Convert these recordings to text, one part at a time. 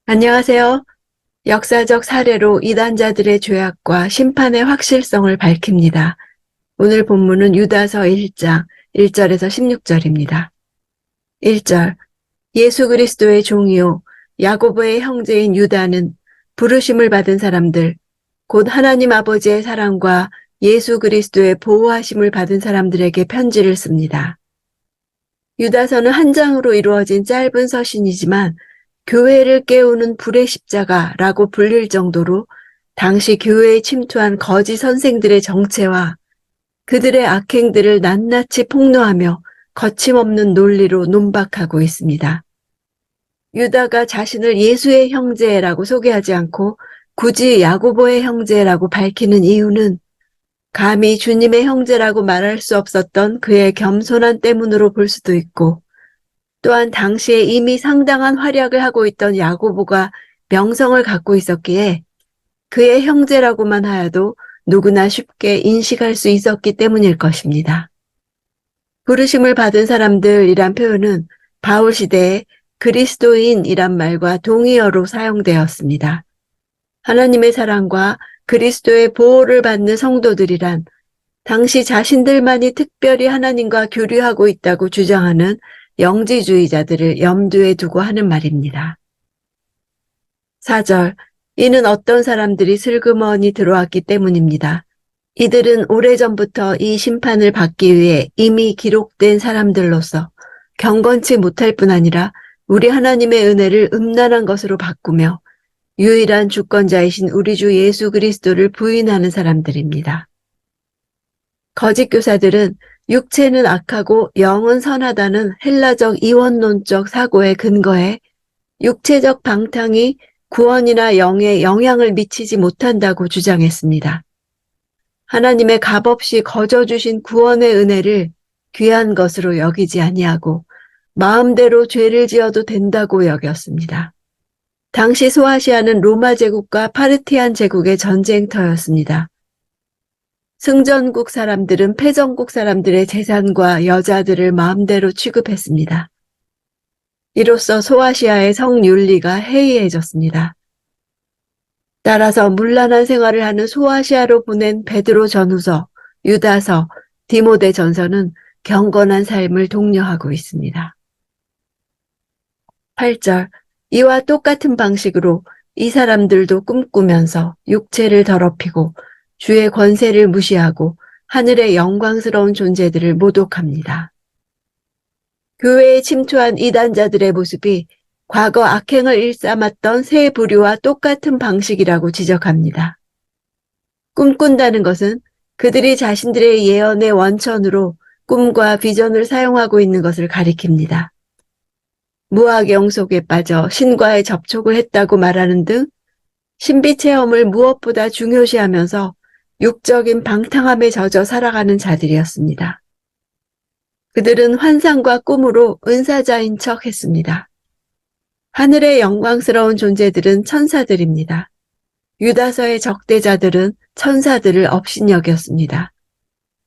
안녕하세요. 역사적 사례로 이단자들의 죄악과 심판의 확실성을 밝힙니다. 오늘 본문은 유다서 1장 1절에서 16절입니다. 1절 예수 그리스도의 종이요 야고보의 형제인 유다는 부르심을 받은 사람들, 곧 하나님 아버지의 사랑과 예수 그리스도의 보호하심을 받은 사람들에게 편지를 씁니다. 유다서는 한 장으로 이루어진 짧은 서신이지만 교회를 깨우는 불의 십자가라고 불릴 정도로 당시 교회에 침투한 거짓 선생들의 정체와 그들의 악행들을 낱낱이 폭로하며 거침없는 논리로 논박하고 있습니다. 유다가 자신을 예수의 형제라고 소개하지 않고 굳이 야고보의 형제라고 밝히는 이유는 감히 주님의 형제라고 말할 수 없었던 그의 겸손한 때문으로 볼 수도 있고, 또한 당시에 이미 상당한 활약을 하고 있던 야고보가 명성을 갖고 있었기에 그의 형제라고만 하여도 누구나 쉽게 인식할 수 있었기 때문일 것입니다. 부르심을 받은 사람들이란 표현은 바울 시대에 그리스도인이란 말과 동의어로 사용되었습니다. 하나님의 사랑과 그리스도의 보호를 받는 성도들이란 당시 자신들만이 특별히 하나님과 교류하고 있다고 주장하는 영지주의자들을 염두에 두고 하는 말입니다. 4절, 이는 어떤 사람들이 슬그머니 들어왔기 때문입니다. 이들은 오래전부터 이 심판을 받기 위해 이미 기록된 사람들로서 경건치 못할 뿐 아니라 우리 하나님의 은혜를 음란한 것으로 바꾸며 유일한 주권자이신 우리 주 예수 그리스도를 부인하는 사람들입니다. 거짓 교사들은 육체는 악하고 영은 선하다는 헬라적 이원론적 사고에 근거해 육체적 방탕이 구원이나 영에 영향을 미치지 못한다고 주장했습니다. 하나님의 값없이 거저 주신 구원의 은혜를 귀한 것으로 여기지 아니하고 마음대로 죄를 지어도 된다고 여겼습니다. 당시 소아시아는 로마 제국과 파르티안 제국의 전쟁터였습니다. 승전국 사람들은 패전국 사람들의 재산과 여자들을 마음대로 취급했습니다. 이로써 소아시아의 성윤리가 해이해졌습니다. 따라서 문란한 생활을 하는 소아시아로 보낸 베드로 전후서, 유다서, 디모데 전서는 경건한 삶을 독려하고 있습니다. 8절, 이와 똑같은 방식으로 이 사람들도 꿈꾸면서 육체를 더럽히고 주의 권세를 무시하고 하늘의 영광스러운 존재들을 모독합니다. 교회에 침투한 이단자들의 모습이 과거 악행을 일삼았던 새 부류와 똑같은 방식이라고 지적합니다. 꿈꾼다는 것은 그들이 자신들의 예언의 원천으로 꿈과 비전을 사용하고 있는 것을 가리킵니다. 무학영 속에 빠져 신과의 접촉을 했다고 말하는 등 신비 체험을 무엇보다 중요시하면서 육적인 방탕함에 젖어 살아가는 자들이었습니다. 그들은 환상과 꿈으로 은사자인 척 했습니다. 하늘의 영광스러운 존재들은 천사들입니다. 유다서의 적대자들은 천사들을 업신여겼습니다.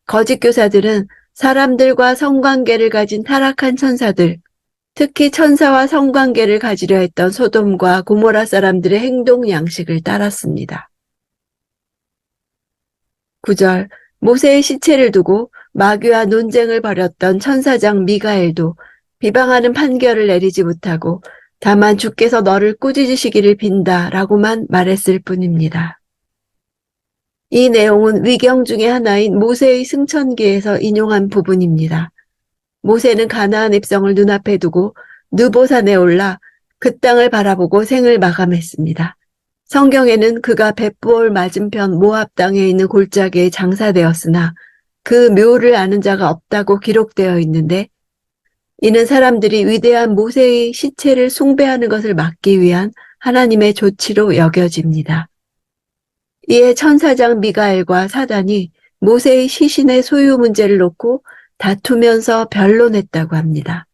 거짓 교사들은 사람들과 성관계를 가진 타락한 천사들, 특히 천사와 성관계를 가지려 했던 소돔과 고모라 사람들의 행동 양식을 따랐습니다. 9절, 모세의 시체를 두고 마귀와 논쟁을 벌였던 천사장 미가엘도 비방하는 판결을 내리지 못하고 다만 주께서 너를 꾸짖으시기를 빈다라고만 말했을 뿐입니다. 이 내용은 위경 중의 하나인 모세의 승천기에서 인용한 부분입니다. 모세는 가나안 입성을 눈앞에 두고 느보산에 올라 그 땅을 바라보고 생을 마감했습니다. 성경에는 그가 벳부올 맞은편 모압 땅에 있는 골짜기에 장사되었으나 그 묘를 아는 자가 없다고 기록되어 있는데, 이는 사람들이 위대한 모세의 시체를 숭배하는 것을 막기 위한 하나님의 조치로 여겨집니다. 이에 천사장 미가엘과 사단이 모세의 시신의 소유 문제를 놓고 다투면서 변론했다고 합니다.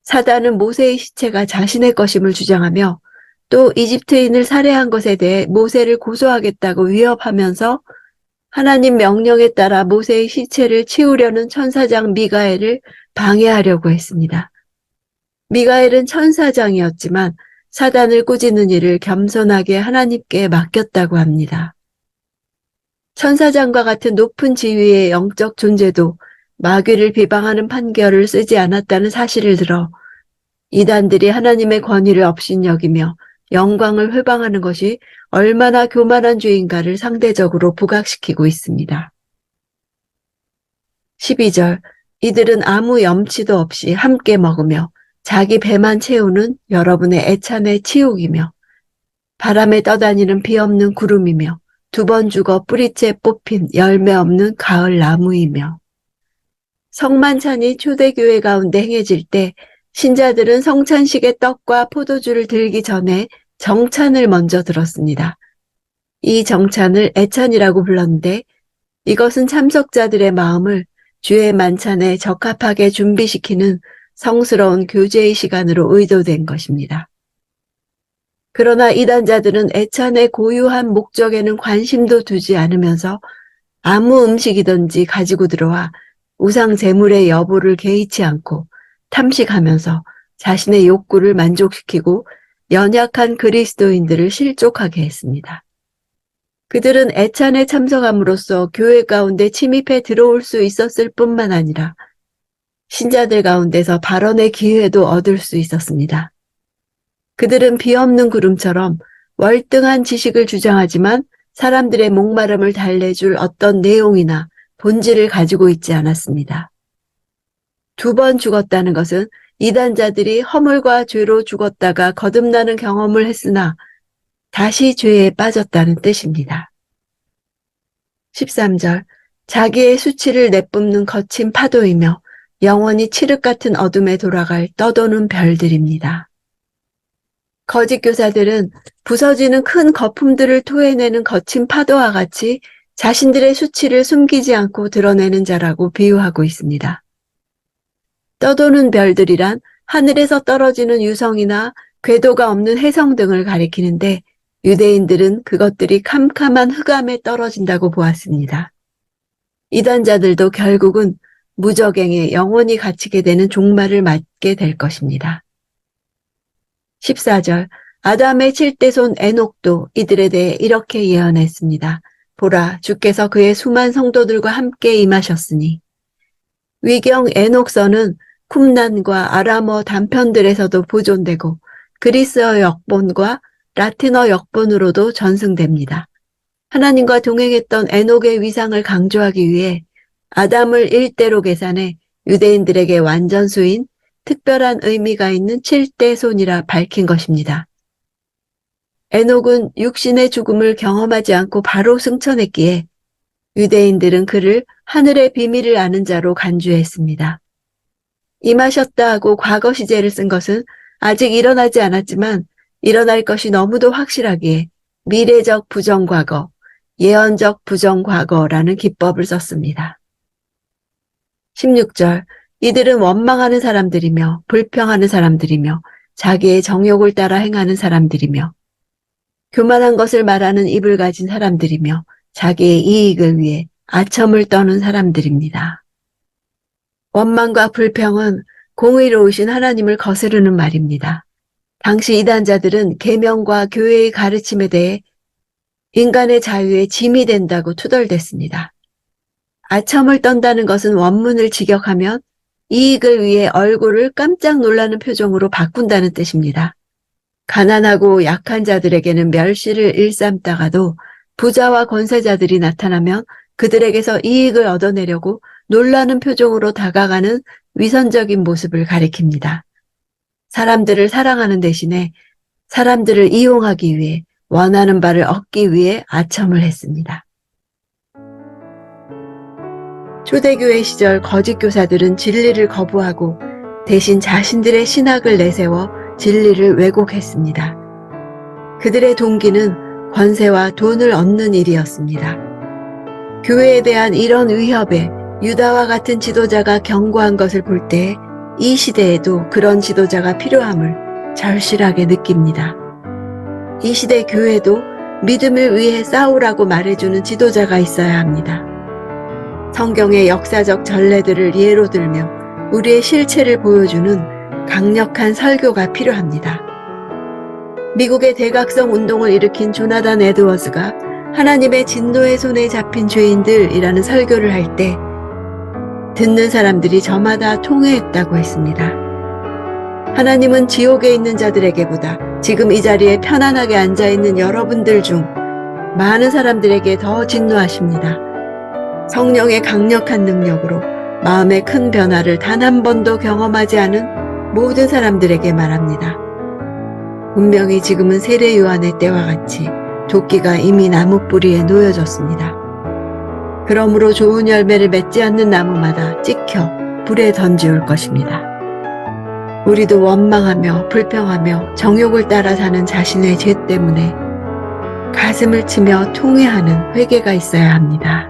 사단은 모세의 시체가 자신의 것임을 주장하며 또 이집트인을 살해한 것에 대해 모세를 고소하겠다고 위협하면서 하나님 명령에 따라 모세의 시체를 치우려는 천사장 미가엘을 방해하려고 했습니다. 미가엘은 천사장이었지만 사단을 꾸짖는 일을 겸손하게 하나님께 맡겼다고 합니다. 천사장과 같은 높은 지위의 영적 존재도 마귀를 비방하는 판결을 쓰지 않았다는 사실을 들어 이단들이 하나님의 권위를 업신여기며 영광을 회방하는 것이 얼마나 교만한 죄인가를 상대적으로 부각시키고 있습니다. 12절, 이들은 아무 염치도 없이 함께 먹으며 자기 배만 채우는 여러분의 애찬의 치욕이며 바람에 떠다니는 비 없는 구름이며 두 번 죽어 뿌리째 뽑힌 열매 없는 가을 나무이며. 성만찬이 초대교회 가운데 행해질 때 신자들은 성찬식의 떡과 포도주를 들기 전에 정찬을 먼저 들었습니다. 이 정찬을 애찬이라고 불렀는데 이것은 참석자들의 마음을 주의 만찬에 적합하게 준비시키는 성스러운 교제의 시간으로 의도된 것입니다. 그러나 이단자들은 애찬의 고유한 목적에는 관심도 두지 않으면서 아무 음식이든지 가지고 들어와 우상 제물의 여부를 개의치 않고 탐식하면서 자신의 욕구를 만족시키고 연약한 그리스도인들을 실족하게 했습니다. 그들은 애찬에 참석함으로써 교회 가운데 침입해 들어올 수 있었을 뿐만 아니라 신자들 가운데서 발언의 기회도 얻을 수 있었습니다. 그들은 비 없는 구름처럼 월등한 지식을 주장하지만 사람들의 목마름을 달래줄 어떤 내용이나 본질을 가지고 있지 않았습니다. 두 번 죽었다는 것은 이단자들이 허물과 죄로 죽었다가 거듭나는 경험을 했으나 다시 죄에 빠졌다는 뜻입니다. 13절, 자기의 수치를 내뿜는 거친 파도이며 영원히 칠흑 같은 어둠에 돌아갈 떠도는 별들입니다. 거짓 교사들은 부서지는 큰 거품들을 토해내는 거친 파도와 같이 자신들의 수치를 숨기지 않고 드러내는 자라고 비유하고 있습니다. 떠도는 별들이란 하늘에서 떨어지는 유성이나 궤도가 없는 혜성 등을 가리키는데 유대인들은 그것들이 캄캄한 흑암에 떨어진다고 보았습니다. 이단자들도 결국은 무저갱에 영원히 갇히게 되는 종말을 맞게 될 것입니다. 14절, 아담의 7대 손 에녹도 이들에 대해 이렇게 예언했습니다. 보라, 주께서 그의 수만 성도들과 함께 임하셨으니. 위경 에녹서는 쿰란과 아람어 단편들에서도 보존되고 그리스어 역본과 라틴어 역본으로도 전승됩니다. 하나님과 동행했던 에녹의 위상을 강조하기 위해 아담을 1대로 계산해 유대인들에게 완전수인 특별한 의미가 있는 7대 손이라 밝힌 것입니다. 에녹은 육신의 죽음을 경험하지 않고 바로 승천했기에 유대인들은 그를 하늘의 비밀을 아는 자로 간주했습니다. 임하셨다 하고 과거 시제를 쓴 것은 아직 일어나지 않았지만 일어날 것이 너무도 확실하기에 미래적 부정과거, 예언적 부정과거라는 기법을 썼습니다. 16절, 이들은 원망하는 사람들이며 불평하는 사람들이며 자기의 정욕을 따라 행하는 사람들이며 교만한 것을 말하는 입을 가진 사람들이며 자기의 이익을 위해 아첨을 떠는 사람들입니다. 원망과 불평은 공의로우신 하나님을 거스르는 말입니다. 당시 이단자들은 계명과 교회의 가르침에 대해 인간의 자유에 짐이 된다고 투덜댔습니다. 아첨을 떤다는 것은 원문을 직역하면 이익을 위해 얼굴을 깜짝 놀라는 표정으로 바꾼다는 뜻입니다. 가난하고 약한 자들에게는 멸시를 일삼다가도 부자와 권세자들이 나타나면 그들에게서 이익을 얻어내려고 놀라는 표정으로 다가가는 위선적인 모습을 가리킵니다. 사람들을 사랑하는 대신에 사람들을 이용하기 위해 원하는 바를 얻기 위해 아첨을 했습니다. 초대교회 시절 거짓 교사들은 진리를 거부하고 대신 자신들의 신학을 내세워 진리를 왜곡했습니다. 그들의 동기는 권세와 돈을 얻는 일이었습니다. 교회에 대한 이런 위협에 유다와 같은 지도자가 경고한 것을 볼 때 이 시대에도 그런 지도자가 필요함을 절실하게 느낍니다. 이 시대 교회도 믿음을 위해 싸우라고 말해주는 지도자가 있어야 합니다. 성경의 역사적 전례들을 예로 들며 우리의 실체를 보여주는 강력한 설교가 필요합니다. 미국의 대각성 운동을 일으킨 조나단 에드워즈가 하나님의 진노의 손에 잡힌 죄인들이라는 설교를 할 때 듣는 사람들이 저마다 통회했다고 했습니다. 하나님은 지옥에 있는 자들에게보다 지금 이 자리에 편안하게 앉아있는 여러분들 중 많은 사람들에게 더 진노하십니다. 성령의 강력한 능력으로 마음의 큰 변화를 단 한 번도 경험하지 않은 모든 사람들에게 말합니다. 분명히 지금은 세례 요한의 때와 같이 도끼가 이미 나무 뿌리에 놓여졌습니다. 그러므로 좋은 열매를 맺지 않는 나무마다 찍혀 불에 던지올 것입니다. 우리도 원망하며 불평하며 정욕을 따라 사는 자신의 죄 때문에 가슴을 치며 통회하는 회개가 있어야 합니다.